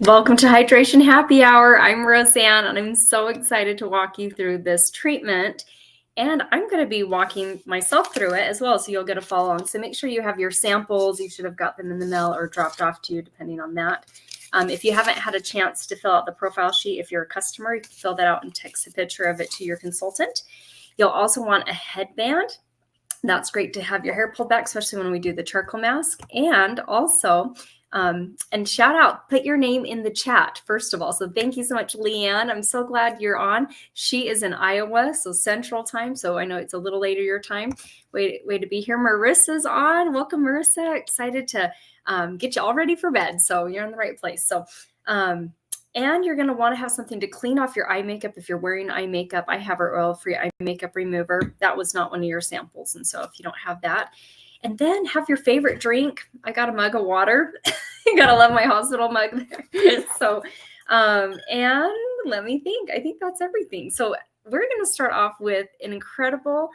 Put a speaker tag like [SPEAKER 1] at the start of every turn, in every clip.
[SPEAKER 1] Welcome to Hydration Happy Hour. I'm Roseanne, and I'm so excited to walk you through this treatment. And I'm going to be walking myself through it as well, so you'll get a follow along. So make sure you have your samples. You should have got them in the mail or dropped off to you, depending on that. If you haven't had a chance to fill out the profile sheet, if you're a customer, you can fill that out and text a picture of it to your consultant. You'll also want a headband. That's great to have your hair pulled back, especially when we do the charcoal mask. And also, and shout out, put your name in the chat, first of all. So thank you so much, Leanne. I'm so glad you're on. She is in Iowa, so Central Time. So I know it's a little later your time. Way to be here. Marissa's on. Welcome, Marissa. Excited to get you all ready for bed. So you're in the right place. So, and you're going to want to have something to clean off your eye makeup. If you're wearing eye makeup, I have our oil-free eye makeup remover. That was not one of your samples. And so if you don't have that, and then have your favorite drink. I got a mug of water. You got to love my hospital mug there. So, and let me think. I think that's everything. So we're going to start off with an incredible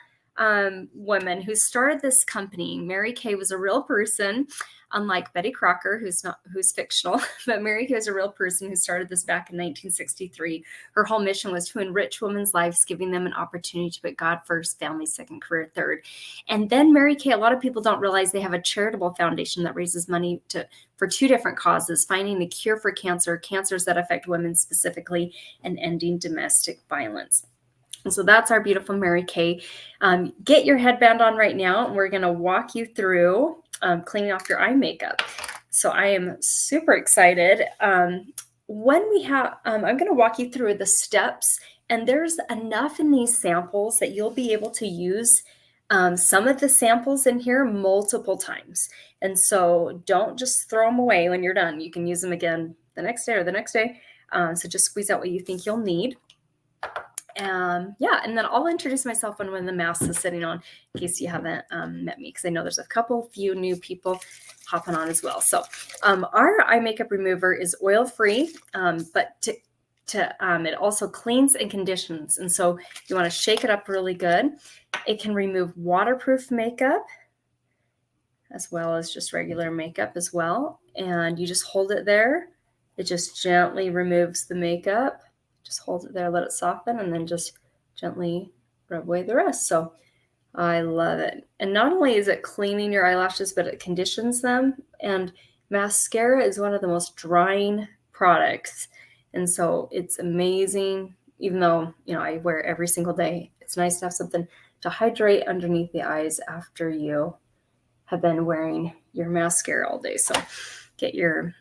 [SPEAKER 1] woman who started this company. Mary Kay was a real person. Unlike Betty Crocker, who's fictional, but Mary Kay is a real person who started this back in 1963. Her whole mission was to enrich women's lives, giving them an opportunity to put God first, family second, career third. And then Mary Kay, a lot of people don't realize they have a charitable foundation that raises money for two different causes: finding the cure for cancer, cancers that affect women specifically, and ending domestic violence. And so that's our beautiful Mary Kay. Get your headband on right now, and we're going to walk you through cleaning off your eye makeup. So I am super excited. When we have, I'm going to walk you through the steps, and there's enough in these samples that you'll be able to use some of the samples in here multiple times. And so don't just throw them away when you're done. You can use them again the next day or the next day. So just squeeze out what you think you'll need. Yeah, and then I'll introduce myself when the mask is sitting on, in case you haven't met me, because I know there's a few new people hopping on as well. So our eye makeup remover is oil-free, but it also cleans and conditions. And so you want to shake it up really good. It can remove waterproof makeup as well as just regular makeup as well. And you just hold it there. It just gently removes the makeup. Just hold it there, let it soften, and then just gently rub away the rest. So I love it. And not only is it cleaning your eyelashes, but it conditions them. And mascara is one of the most drying products. And so it's amazing. Even though, I wear it every single day, it's nice to have something to hydrate underneath the eyes after you have been wearing your mascara all day. So get your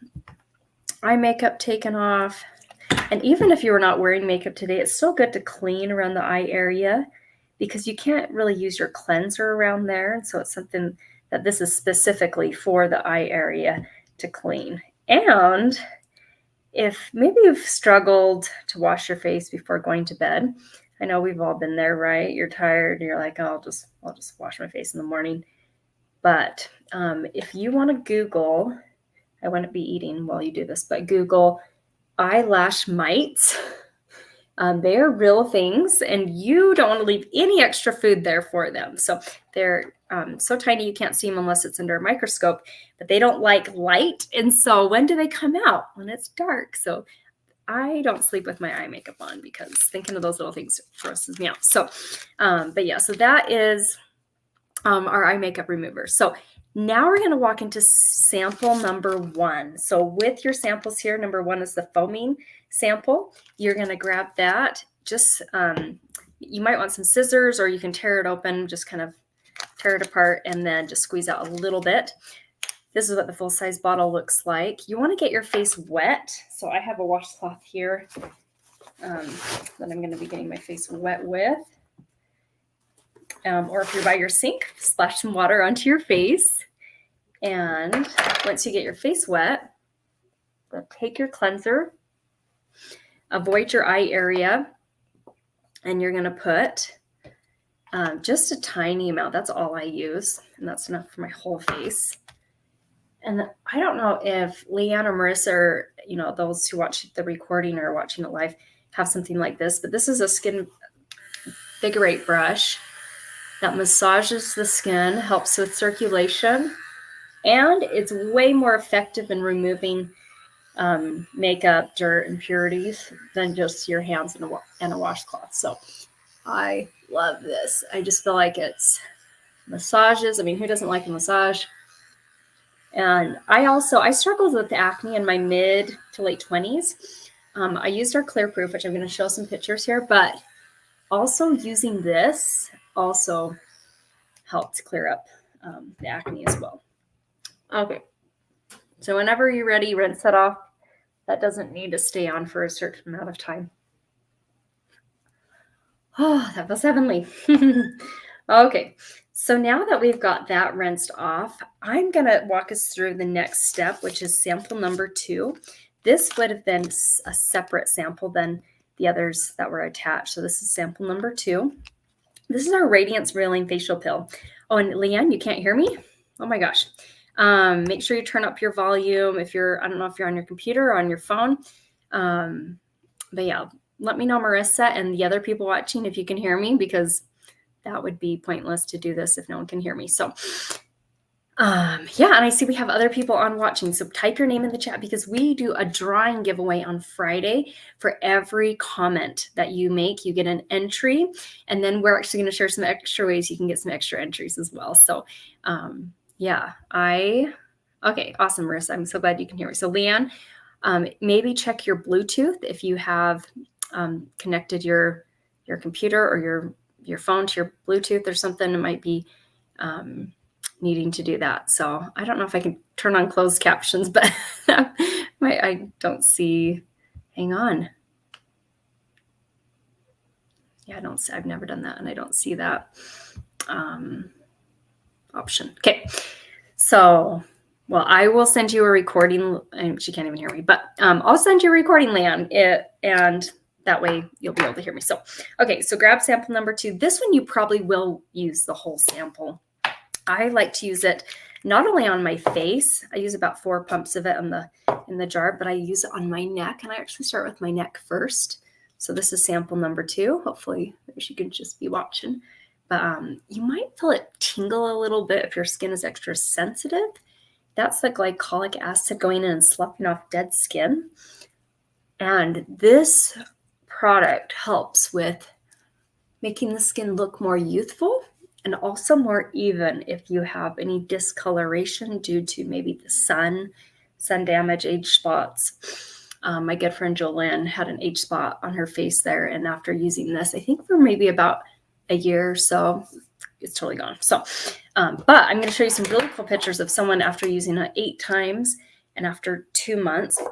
[SPEAKER 1] eye makeup taken off. And even if you were not wearing makeup today, it's still good to clean around the eye area, because you can't really use your cleanser around there. And so it's something that this is specifically for the eye area to clean. And if maybe you've struggled to wash your face before going to bed, I know we've all been there, right? You're tired. You're like, oh, I'll just wash my face in the morning. But if you want to Google, I wouldn't be eating while you do this, but Google eyelash mites. They are real things, and you don't want to leave any extra food there for them. So they're so tiny you can't see them unless it's under a microscope, but they don't like light. And so when do they come out? When it's dark. So I don't sleep with my eye makeup on, because thinking of those little things grosses me out. So, but yeah, so that is our eye makeup remover. So now we're going to walk into sample number 1. So with your samples here, number 1 is the foaming sample. You're going to grab that. Just, you might want some scissors, or you can tear it open, just kind of tear it apart, and then just squeeze out a little bit. This is what the full-size bottle looks like. You want to get your face wet. So I have a washcloth here that I'm going to be getting my face wet with. Or if you're by your sink, splash some water onto your face. And once you get your face wet, take your cleanser, avoid your eye area, and you're going to put just a tiny amount. That's all I use, and that's enough for my whole face. And I don't know if Leanne or Marissa, or those who watch the recording or watching it live, have something like this, but this is a skin Vigorate brush that massages the skin, helps with circulation, and it's way more effective in removing makeup, dirt, impurities than just your hands and a washcloth. So I love this. I just feel like it's massages. I mean, who doesn't like a massage? And I struggled with acne in my mid to late 20s. I used our Clear Proof, which I'm going to show some pictures here, but also using this also helped clear up the acne as well. Okay, so whenever you're ready, rinse that off. That doesn't need to stay on for a certain amount of time. Oh, that was heavenly. Okay, so now that we've got that rinsed off, I'm going to walk us through the next step, which is sample number 2. This would have been a separate sample than the others that were attached. So this is sample number 2. This is our Radiance Revealing Facial Pill. Oh, and Leanne, you can't hear me? Oh my gosh. Make sure you turn up your volume if you're, I don't know if you're on your computer or on your phone. But yeah, let me know, Marissa, and the other people watching, if you can hear me, because that would be pointless to do this if no one can hear me. So yeah, and I see we have other people on watching. So type your name in the chat, because we do a drawing giveaway on Friday. For every comment that you make, you get an entry. And then we're actually going to share some extra ways you can get some extra entries as well. So yeah, okay, awesome, Marissa. I'm so glad you can hear me. So Leanne, maybe check your Bluetooth if you have connected your computer or your phone to your Bluetooth or something. It might be needing to do that. So I don't know if I can turn on closed captions, but I don't see. Hang on. Yeah, I've never done that, and I don't see that option. Okay, so well, I will send you a recording. And she can't even hear me, but I'll send you a recording, Leanne, and that way you'll be able to hear me. So, okay, so grab sample number 2. This one you probably will use the whole sample. I like to use it not only on my face. I use about 4 pumps of it in the jar, but I use it on my neck, and I actually start with my neck first. So this is sample number 2. Hopefully she can just be watching. But you might feel it tingle a little bit if your skin is extra sensitive. That's the glycolic acid going in and sloughing off dead skin. And this product helps with making the skin look more youthful and also more even if you have any discoloration due to maybe the sun damage, age spots. My good friend Jolynn had an age spot on her face there, and after using this, I think for maybe about a year or so, it's totally gone. So, but I'm going to show you some really cool pictures of someone after using it 8 times and after 2 months.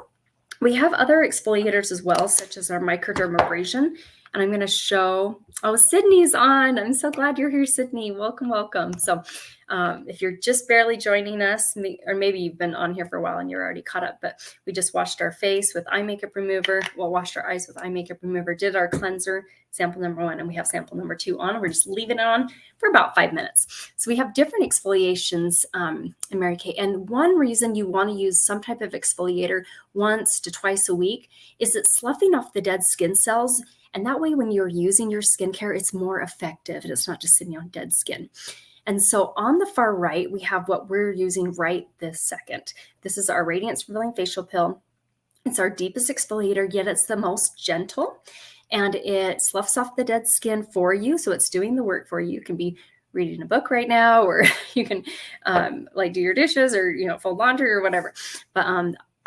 [SPEAKER 1] We have other exfoliators as well, such as our microdermabrasion. And I'm going to show, oh, Sydney's on. I'm so glad you're here, Sydney. Welcome, welcome. So if you're just barely joining us, or maybe you've been on here for a while and you're already caught up, but we just washed our face with eye makeup remover. Well, washed our eyes with eye makeup remover, did our cleanser, sample number 1, and we have sample number 2 on. We're just leaving it on for about 5 minutes. So we have different exfoliations in Mary Kay. And one reason you want to use some type of exfoliator once to twice a week is it's sloughing off the dead skin cells. And that way, when you're using your skincare, it's more effective and it's not just sitting on dead skin. And so on the far right, we have what we're using right this second. This is our Radiance Revealing Facial Pill. It's our deepest exfoliator, yet it's the most gentle. And it sloughs off the dead skin for you. So it's doing the work for you. You can be reading a book right now, or you can like do your dishes, or fold laundry or whatever. But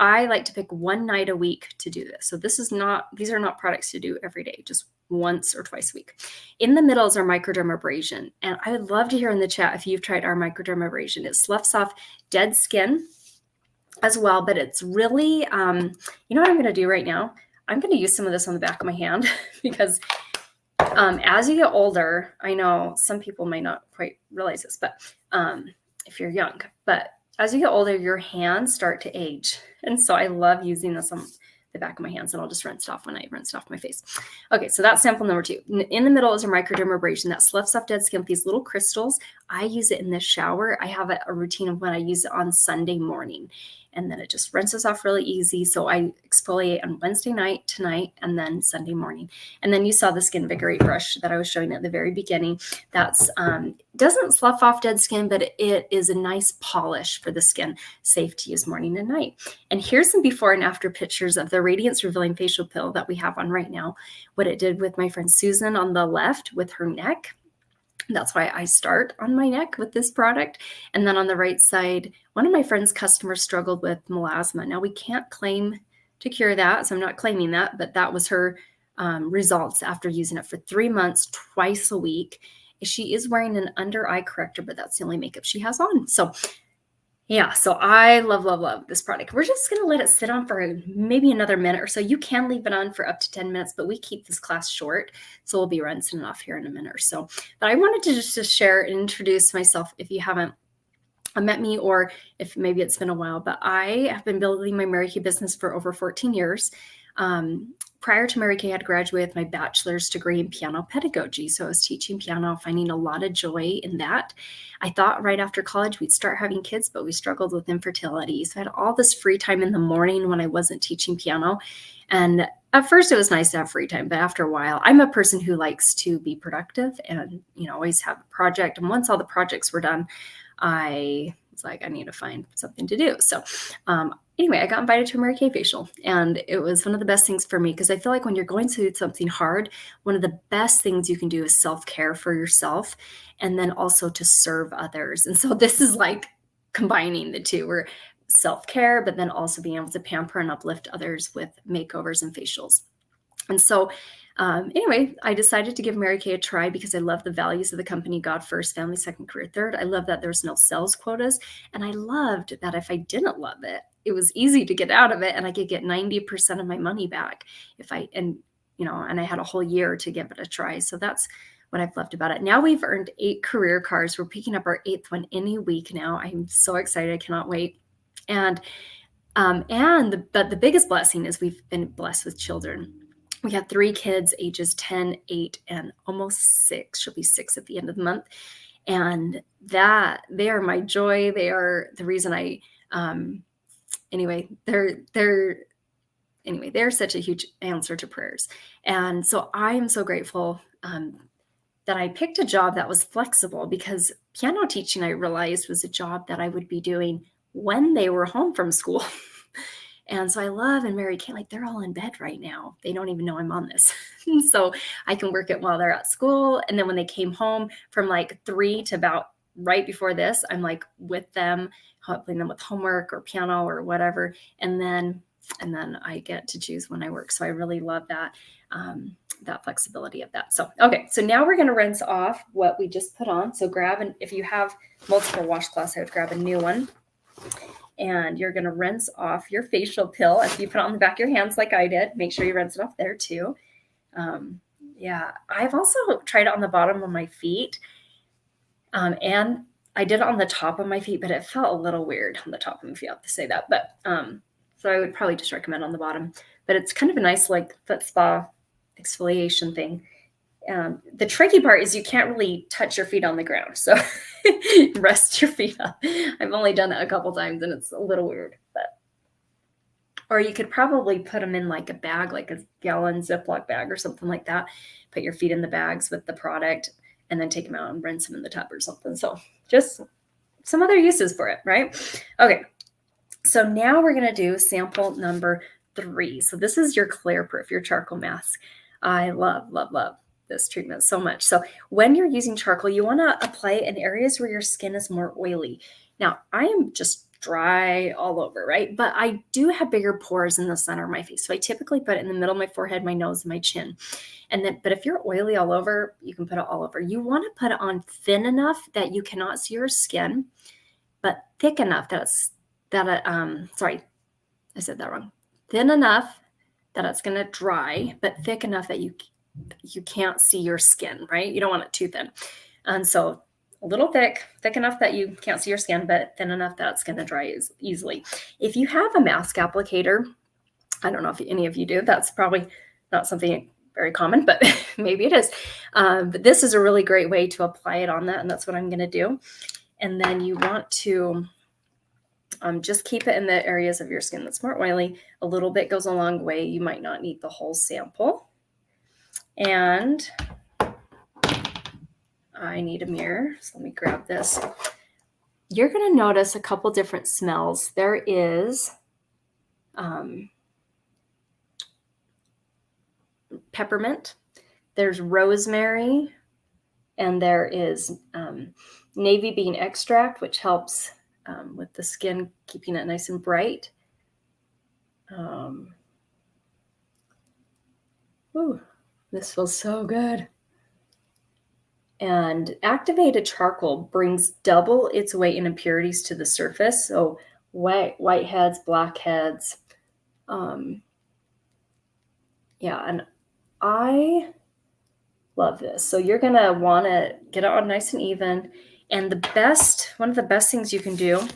[SPEAKER 1] I like to pick 1 night a week to do this. So these are not products to do every day, just once or twice a week. In the middle is our microdermabrasion. And I would love to hear in the chat if you've tried our microdermabrasion. It sloughs off dead skin as well, but it's really, you know what I'm going to do right now? I'm going to use some of this on the back of my hand because as you get older, I know some people might not quite realize this, but if you're young, but as you get older, your hands start to age. And so I love using this on the back of my hands, and I'll just rinse it off when I rinse it off my face. Okay, so that's sample number 2. In the middle is a microdermabrasion that sloughs off dead skin with these little crystals. I use it in the shower. I have a routine of when I use it on Sunday morning. and then it just rinses off really easy. So I exfoliate on Wednesday night, tonight, and then Sunday morning. And then you saw the Skin Vigorate brush that I was showing at the very beginning. That's doesn't slough off dead skin, but it is a nice polish for the skin, safe to use morning and night. And here's some before and after pictures of the Radiance Revealing Facial Pill that we have on right now, what it did with my friend Susan on the left with her neck. That's why I start on my neck with this product. And then on the right side, one of my friend's customers struggled with melasma. Now we can't claim to cure that, so I'm not claiming that, but that was her results after using it for 3 months, twice a week. She is wearing an under eye corrector, but that's the only makeup she has on. So yeah, so I love, love, love this product. We're just going to let it sit on for maybe another minute or so. You can leave it on for up to 10 minutes, but we keep this class short. So we'll be rinsing it off here in a minute or so. But I wanted to just to share and introduce myself if you haven't met me, or if maybe it's been a while, but I have been building my Mary Kay business for over 14 years. Prior to Mary Kay, I had graduated with my bachelor's degree in piano pedagogy. So I was teaching piano, finding a lot of joy in that. I thought right after college we'd start having kids, but we struggled with infertility. So I had all this free time in the morning when I wasn't teaching piano. And at first it was nice to have free time, but after a while, I'm a person who likes to be productive and, always have a project. And once all the projects were done, I was like, I need to find something to do. So anyway, I got invited to a Mary Kay facial, and it was one of the best things for me because I feel like when you're going through something hard, one of the best things you can do is self-care for yourself and then also to serve others. And so this is like combining the two. We're self-care, but then also being able to pamper and uplift others with makeovers and facials. And so anyway, I decided to give Mary Kay a try because I love the values of the company: God first, family second, career third. I love that there's no sales quotas. And I loved that if I didn't love it, it was easy to get out of it and I could get 90% of my money back and I had a whole year to give it a try. So that's what I've loved about it. Now we've earned 8 career cards. We're picking up our 8th one any week now. I'm so excited. I cannot wait. And the biggest blessing is we've been blessed with children. We have 3 kids, ages 10, 8, and almost 6. She'll be 6 at the end of the month. And that they are my joy. They are the reason they're such a huge answer to prayers. And so I am so grateful that I picked a job that was flexible, because piano teaching, I realized, was a job that I would be doing when they were home from school. And so I love and Mary Kay, like, they're all in bed right now. They don't even know I'm on this. So I can work it while they're at school. And then when they came home from like 3 to about right before this, I'm like with them, helping them with homework or piano or whatever. And then I get to choose when I work. So I really love that, that flexibility of that. So, okay. So now we're going to rinse off what we just put on. So if you have multiple washcloths, I would grab a new one. And you're going to rinse off your facial pill. If you put it on the back of your hands like I did, make sure you rinse it off there too. Yeah, I've also tried it on the bottom of my feet. And I did it on the top of my feet, but it felt a little weird on the top of my feet. I have to say that. But so I would probably just recommend on the bottom. But it's kind of a nice like foot spa exfoliation thing. The tricky part is you can't really touch your feet on the ground. So rest your feet up. I've only done that a couple times and it's a little weird, or you could probably put them in like a bag, like a gallon Ziploc bag or something like that. Put your feet in the bags with the product and then take them out and rinse them in the tub or something. So just some other uses for it, right? Okay. So now we're going to do sample number 3. So this is your Clear Proof, your charcoal mask. I love, love, love this treatment so much. So when you're using charcoal, you want to apply it in areas where your skin is more oily. Now, I am just dry all over, right? But I do have bigger pores in the center of my face. So I typically put it in the middle of my forehead, my nose, and my chin. But if you're oily all over, you can put it all over. You want to put it on thin enough that you cannot see your skin, but thick enough sorry, I said that wrong. Thin enough that it's going to dry, but thick enough that you can't see your skin, right? You don't want it too thin. And so a little thick enough that you can't see your skin, but thin enough that it's going to dry easily. If you have a mask applicator, I don't know if any of you do, that's probably not something very common, but maybe it is. But this is a really great way to apply it on that. And that's what I'm going to do. And then you want to Just keep it in the areas of your skin that's more oily. A little bit goes a long way. You might not need the whole sample. And I need a mirror, so let me grab this. You're going to notice a couple different smells. There is peppermint, there's rosemary, and there is navy bean extract, which helps with the skin, keeping it nice and bright. Ooh, this feels so good. And activated charcoal brings double its weight in impurities to the surface. So whiteheads, blackheads. Yeah, and I love this. So you're going to want to get it on nice and even. And one of the best things you can do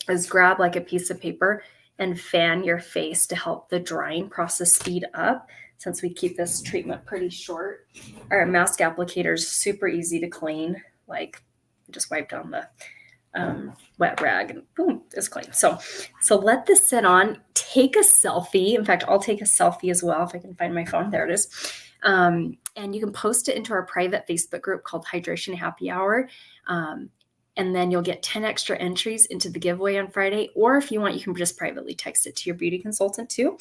[SPEAKER 1] is grab like a piece of paper and fan your face to help the drying process speed up. Since we keep this treatment pretty short, our mask applicator is super easy to clean. Like, just wipe down the wet rag and boom, it's clean. So let this sit on. Take a selfie. In fact, I'll take a selfie as well if I can find my phone. There it is. And you can post it into our private Facebook group called Hydration Happy Hour. And then you'll get 10 extra entries into the giveaway on Friday. Or if you want, you can just privately text it to your beauty consultant too.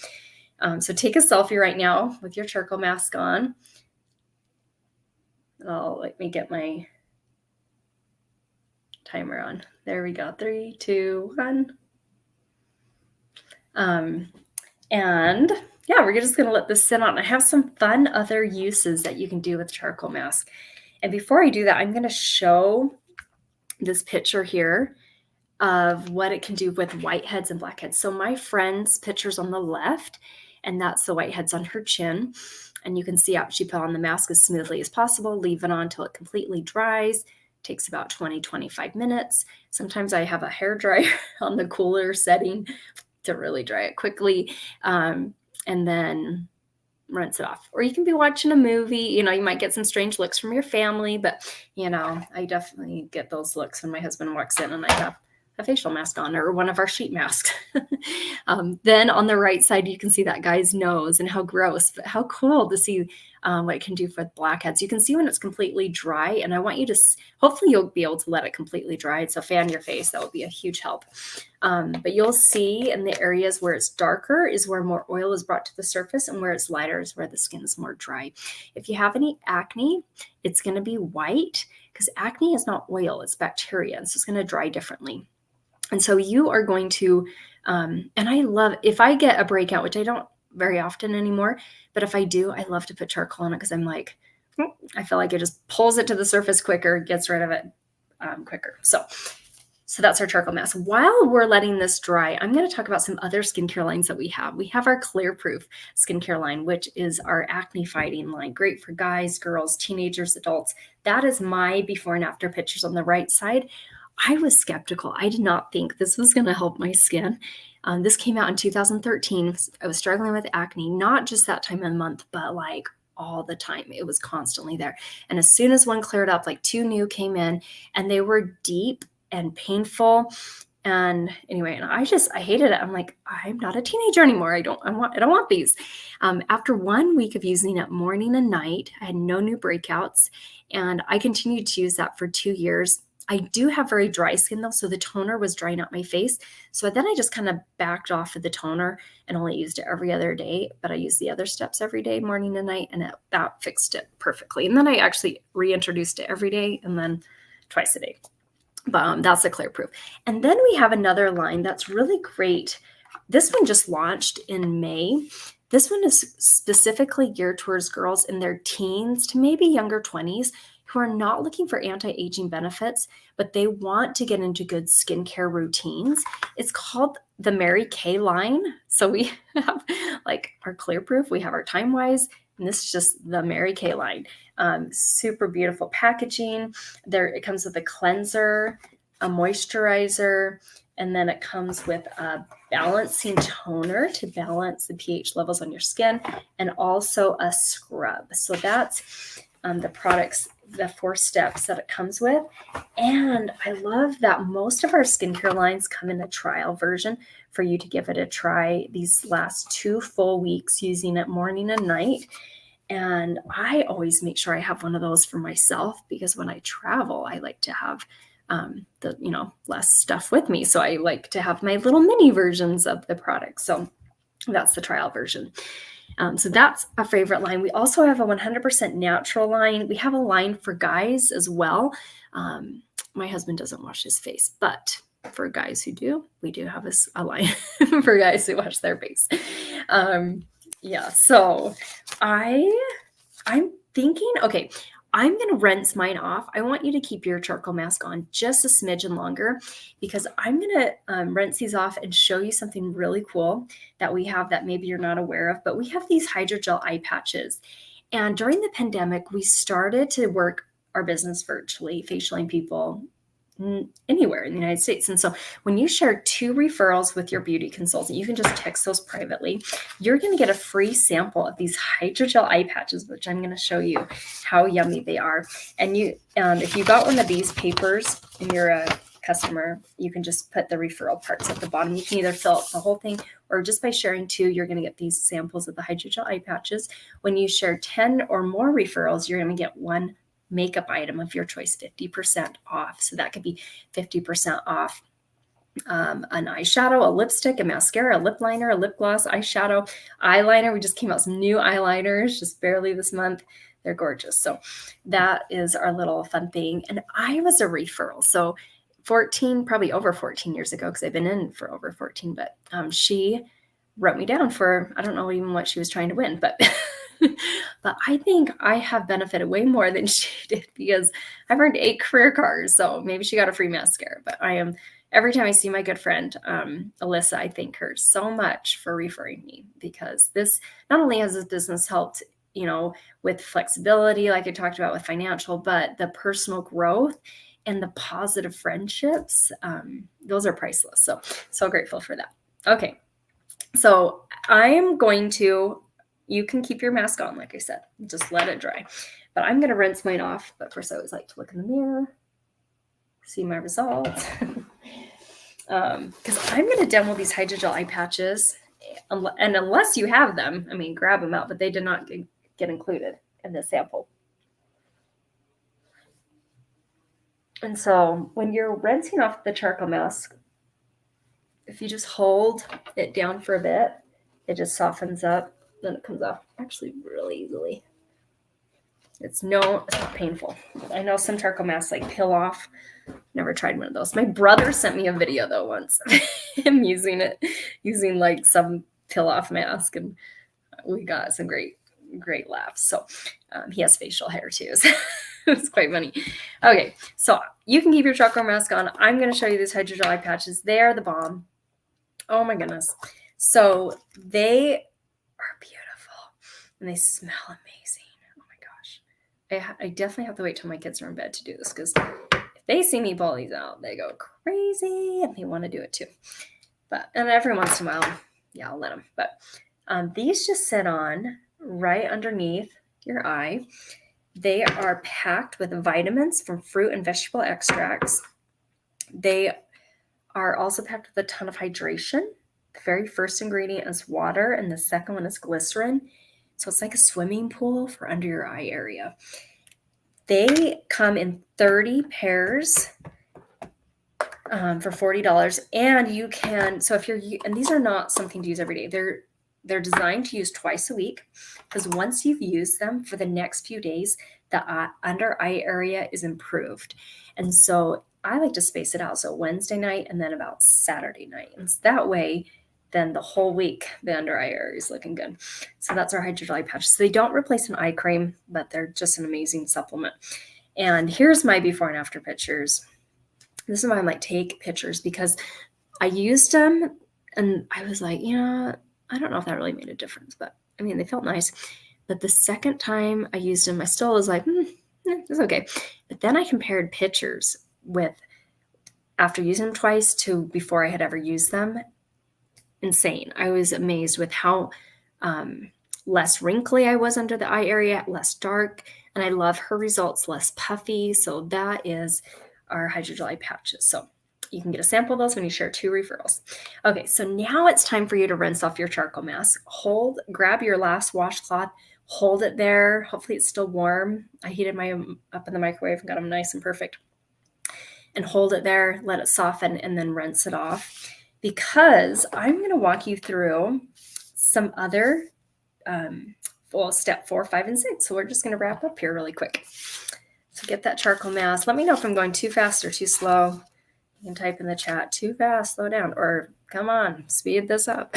[SPEAKER 1] So take a selfie right now with your charcoal mask on. Let me get my timer on. There we go. 3, 2, 1. And yeah, we're just going to let this sit on. I have some fun other uses that you can do with charcoal mask. And before I do that, I'm going to show this picture here of what it can do with whiteheads and blackheads. So my friend's picture's on the left, and that's the whiteheads on her chin. And you can see how she put on the mask as smoothly as possible, leave it on until it completely dries. Takes about 20-25 minutes. Sometimes I have a hair dryer on the cooler setting to really dry it quickly, and then rinse it off. Or you can be watching a movie, you might get some strange looks from your family, but I definitely get those looks when my husband walks in and I have a facial mask on or one of our sheet masks. Then on the right side, you can see that guy's nose and how gross, but how cool to see what it can do for blackheads. You can see when it's completely dry, and I want you to, hopefully you'll be able to let it completely dry. So fan your face, that will be a huge help. But you'll see in the areas where it's darker is where more oil is brought to the surface, and where it's lighter is where the skin is more dry. If you have any acne, it's going to be white because acne is not oil, it's bacteria. So it's going to dry differently. And so you are going to, and I love, if I get a breakout, which I don't very often anymore, but if I do, I love to put charcoal on it because I'm like, I feel like it just pulls it to the surface quicker, gets rid of it quicker. So that's our charcoal mask. While we're letting this dry, I'm going to talk about some other skincare lines that we have. We have our Clear Proof skincare line, which is our acne fighting line. Great for guys, girls, teenagers, adults. That is my before and after pictures on the right side. I was skeptical. I did not think this was going to help my skin. This came out in 2013. I was struggling with acne, not just that time of the month, but like all the time. It was constantly there. And as soon as one cleared up, like 2 new came in, and they were deep and painful. And anyway, and I hated it. I'm like, I'm not a teenager anymore. I don't want these. After 1 week of using it morning and night, I had no new breakouts, and I continued to use that for 2 years. I do have very dry skin though, so the toner was drying out my face. So then I just kind of backed off of the toner and only used it every other day, but I used the other steps every day, morning and night, and that fixed it perfectly. And then I actually reintroduced it every day and then twice a day. But that's the Clear Proof. And then we have another line that's really great. This one just launched in May. This one is specifically geared towards girls in their teens to maybe younger 20s who are not looking for anti-aging benefits, but they want to get into good skincare routines. It's called the Mary Kay line. So we have like our Clear Proof, we have our Time Wise, and this is just the Mary Kay line. Super beautiful packaging. It comes with a cleanser, a moisturizer, and then it comes with a balancing toner to balance the pH levels on your skin, and also a scrub. So that's the products the 4 steps that it comes with. And I love that most of our skincare lines come in a trial version for you to give it a try these last 2 full weeks, using it morning and night. And I always make sure I have one of those for myself, because when I travel, I like to have less stuff with me. So I like to have my little mini versions of the product. So that's the trial version. So that's a favorite line. We also have a 100% natural line. We have a line for guys as well. My husband doesn't wash his face, but for guys who do, we do have a line for guys who wash their face. So I'm thinking, okay, I'm going to rinse mine off. I want you to keep your charcoal mask on just a smidgen longer, because I'm going to rinse these off and show you something really cool that we have that maybe you're not aware of. But we have these hydrogel eye patches. And during the pandemic, we started to work our business virtually, facialing people anywhere in the United States. And so when you share 2 referrals with your beauty consultant, you can just text those privately. You're going to get a free sample of these hydrogel eye patches, which I'm going to show you how yummy they are. And you, if you got one of these papers and you're a customer, you can just put the referral parts at the bottom. You can either fill out the whole thing, or just by sharing 2, you're going to get these samples of the hydrogel eye patches. When you share 10 or more referrals, you're going to get 1 makeup item of your choice, 50% off. So that could be 50% off an eyeshadow, a lipstick, a mascara, a lip liner, a lip gloss, eyeshadow, eyeliner. We just came out with some new eyeliners just barely this month. They're gorgeous. So that is our little fun thing. And I was a referral. So 14, probably over 14 years ago, because I've been in for over 14, but she wrote me down for, I don't know even what she was trying to win, but but I think I have benefited way more than she did, because I've earned 8 career cards. So maybe she got a free mascara, but every time I see my good friend, Alyssa, I thank her so much for referring me, because this, not only has this business helped, with flexibility, like I talked about with financial, but the personal growth and the positive friendships, those are priceless. So grateful for that. Okay. So you can keep your mask on, like I said, just let it dry. But I'm going to rinse mine off. But first, I always like to look in the mirror, see my results. Because I'm going to demo these hydrogel eye patches. And unless you have them, grab them out. But they did not get included in the sample. And so when you're rinsing off the charcoal mask, if you just hold it down for a bit, it just softens up. Then it comes off actually really easily. It's not painful. I know some charcoal masks like peel off. Never tried one of those. My brother sent me a video though once, him using like some peel off mask, and we got some great laughs. So he has facial hair too, so it's quite funny. Okay, so you can keep your charcoal mask on. I'm going to show you these hydrogel eye patches. They are the bomb. Oh my goodness. So they are beautiful and they smell amazing. Oh my gosh. I definitely have to wait till my kids are in bed to do this, because if they see me pull these out, they go crazy and they want to do it too. And every once in a while, yeah, I'll let them. But these just sit on right underneath your eye. They are packed with vitamins from fruit and vegetable extracts. They are also packed with a ton of hydration. The very first ingredient is water, and the second one is glycerin. So it's like a swimming pool for under your eye area. They come in 30 pairs for $40. And you can, so if you're, and these are not something to use every day. They're designed to use twice a week, because once you've used them for the next few days, the under eye area is improved. And so I like to space it out. So Wednesday night and then about Saturday night. And so that way, then the whole week, the under eye area is looking good. So that's our hydrogel eye patch. So they don't replace an eye cream, but they're just an amazing supplement. And here's my before and after pictures. This is why I'm like, take pictures, because I used them and I was like, I don't know if that really made a difference, but they felt nice. But the second time I used them, I still was like, it's okay. But then I compared pictures after using them twice to before I had ever used them. Insane. I was amazed with how less wrinkly I was under the eye area, less dark. And I love her results, less puffy. So that is our hydrogel eye patches. So you can get a sample of those when you share 2 referrals. Okay, so now it's time for you to rinse off your charcoal mask. Grab your last washcloth, hold it there. Hopefully it's still warm. I heated mine up in the microwave and got them nice and perfect. And hold it there, let it soften, and then rinse it off. Because I'm going to walk you through some other step 4, 5, and 6. So we're just going to wrap up here really quick. So get that charcoal mask. Let me know if I'm going too fast or too slow. You can type in the chat, too fast, slow down, or come on, speed this up.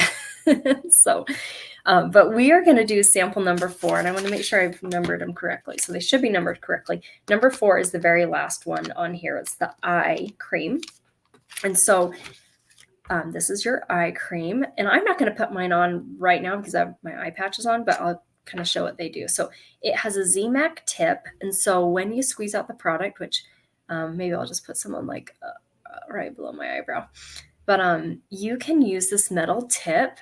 [SPEAKER 1] But we are going to do sample number 4, and I want to make sure I've numbered them correctly. So they should be numbered correctly. Number 4 is the very last one on here. It's the eye cream. And so this is your eye cream. And I'm not going to put mine on right now because I have my eye patches on, but I'll kind of show what they do. So it has a ZMAC tip. And so when you squeeze out the product, which maybe I'll just put some on like right below my eyebrow, but you can use this metal tip,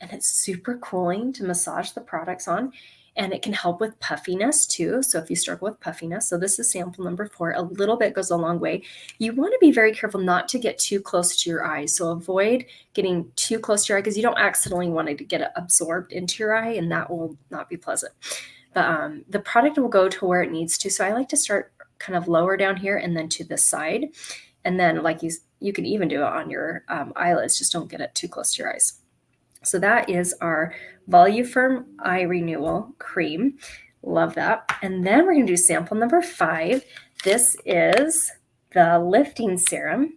[SPEAKER 1] and it's super cooling to massage the products on, and it can help with puffiness too. So if you struggle with puffiness, so this is sample number 4. A little bit goes a long way. You want to be very careful not to get too close to your eyes. So avoid getting too close to your eye because you don't accidentally want it to get absorbed into your eye, and that will not be pleasant. But the product will go to where it needs to. So I like to start kind of lower down here and then to the side. And then like you can even do it on your eyelids. Just don't get it too close to your eyes. So that is our Voluform Eye Renewal Cream. Love that. And then we're going to do sample number 5. This is the Lifting Serum.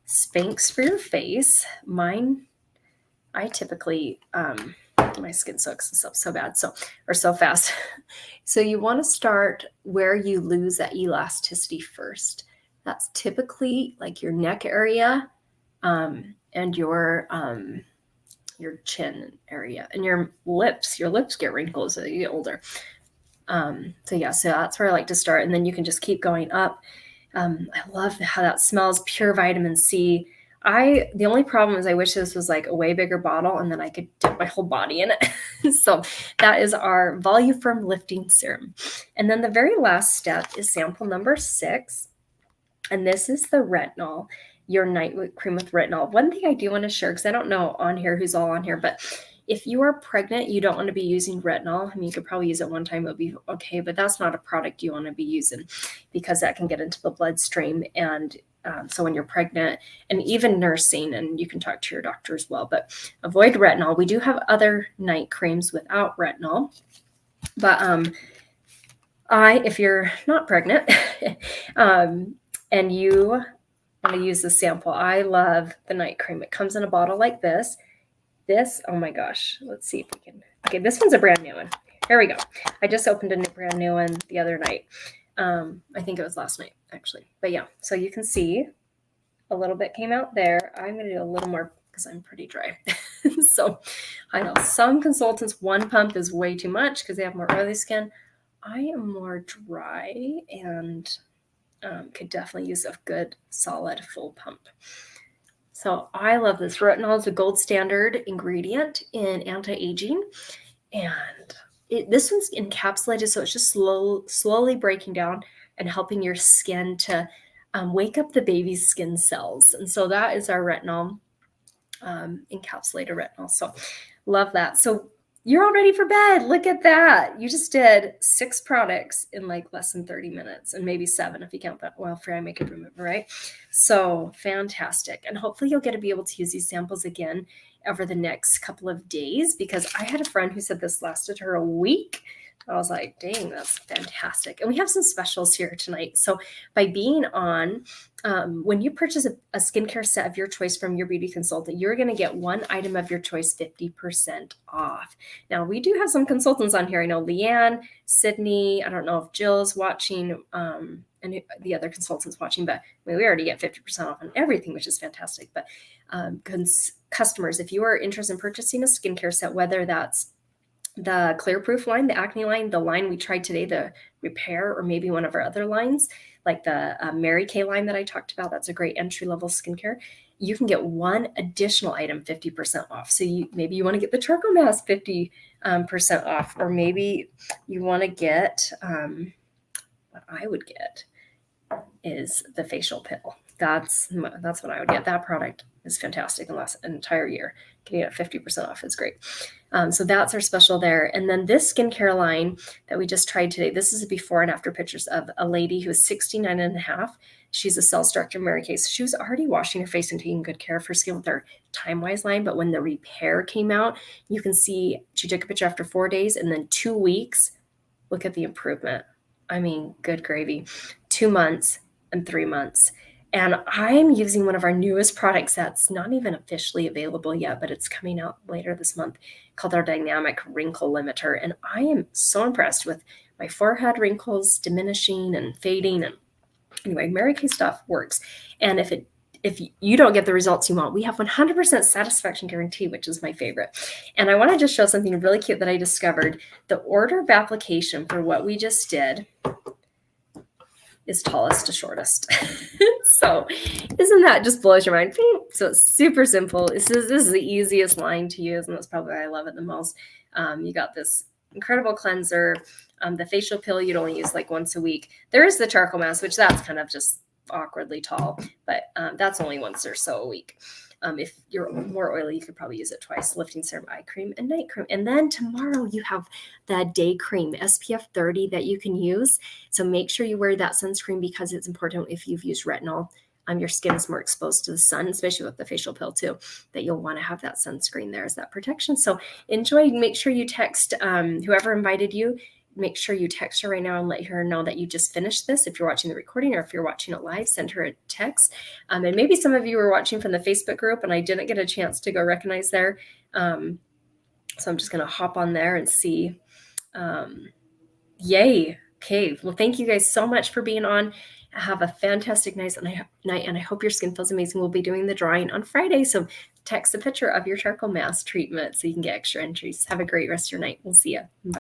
[SPEAKER 1] Spanx for your face. I typically, my skin soaks up so bad, so fast. So you want to start where you lose that elasticity first. That's typically like your neck area and your chin area and your lips. Your lips get wrinkled as you get older. So that's where I like to start. And then you can just keep going up. I love how that smells, pure vitamin C. The only problem is I wish this was like a way bigger bottle and then I could dip my whole body in it. So that is our Voluform Lifting Serum. And then the very last step is sample number 6. And this is the retinol, your night cream with retinol. One thing I do want to share, because I don't know on here who's all on here, but if you are pregnant, you don't want to be using retinol. I mean, you could probably use it one time, it'll be okay, but that's not a product you want to be using because that can get into the bloodstream. And so when you're pregnant and even nursing, and you can talk to your doctor as well, but avoid retinol. We do have other night creams without retinol, but if you're not pregnant and you want to use the sample, I love the night cream. It comes in a bottle like this. Oh my gosh, let's see if we can. Okay, this one's a brand new one. Here we go. I just opened a brand new one the other night. I think it was last night, actually. But yeah, so you can see a little bit came out there. I'm going to do a little more because I'm pretty dry. So I know some consultants, 1 pump is way too much because they have more oily skin. I am more dry and could definitely use a good, solid, full pump. So I love this. Retinol is a gold standard ingredient in anti-aging. And this one's encapsulated, so it's just slowly breaking down and helping your skin to wake up the baby's skin cells. And so that is our retinol, encapsulated retinol. So love that. So you're all ready for bed. Look at that. You just did 6 products in like less than 30 minutes and maybe 7 if you count that for eye makeup remover, right? So fantastic. And hopefully you'll get to be able to use these samples again over the next couple of days, because I had a friend who said this lasted her a week. I was like, dang, that's fantastic. And we have some specials here tonight. So by being on, when you purchase a skincare set of your choice from your beauty consultant, you're going to get 1 item of your choice 50% off. Now, we do have some consultants on here. I know Leanne, Sydney, I don't know if Jill's watching, and the other consultants watching, but we already get 50% off on everything, which is fantastic. But customers, if you are interested in purchasing a skincare set, whether that's the Clear Proof line, the acne line, the line we tried today, the Repair, or maybe one of our other lines, like the Mary Kay line that I talked about, that's a great entry-level skincare. you can get one additional item 50% off. So maybe you want to get the charcoal mask 50% off, or maybe you want to get what I would get is the facial pill. That's what I would get. That product is fantastic and lasts an entire year. Getting it at 50% off is great. So that's our special there. And then this skincare line that we just tried today, this is a before and after pictures of a lady who's 69 and a half. She's a sales director in Mary Kay. So she was already washing her face and taking good care of her skin with her Time Wise line. But when the repair came out, you can see she took a picture after 4 days and then 2 weeks. Look at the improvement. I mean, good gravy. 2 months and 3 months. And I'm using one of our newest products that's not even officially available yet, but it's coming out later this month, called our Dynamic Wrinkle Limiter. And I am so impressed with my forehead wrinkles diminishing and fading. And anyway, Mary Kay stuff works. And if you don't get the results you want, we have 100% satisfaction guarantee, which is my favorite. And I want to just show something really cute that I discovered. The order of application for what we just did is tallest to shortest. So isn't that just blows your mind? So it's super simple. This is the easiest line to use, and that's probably why I love it the most. You got this incredible cleanser. The facial pill you'd only use like once a week. There is the charcoal mask, which that's kind of just awkwardly tall, but that's only once or so a week. If you're more oily, you could probably use it twice. Lifting serum, eye cream, and night cream. And then tomorrow you have the day cream, SPF 30, that you can use. So make sure you wear that sunscreen because it's important if you've used retinol. Your skin is more exposed to the sun, especially with the facial pill too, that you'll want to have that sunscreen there as that protection. So enjoy. Make sure you text whoever invited you. Make sure you text her right now and let her know that you just finished this. If you're watching the recording or if you're watching it live, send her a text. And maybe some of you were watching from the Facebook group and I didn't get a chance to go recognize there. So I'm just going to hop on there and see. Yay. Okay. Well, thank you guys so much for being on. Have a fantastic night, and I hope your skin feels amazing. We'll be doing the drawing on Friday. So text a picture of your charcoal mask treatment so you can get extra entries. Have a great rest of your night. We'll see you. Bye.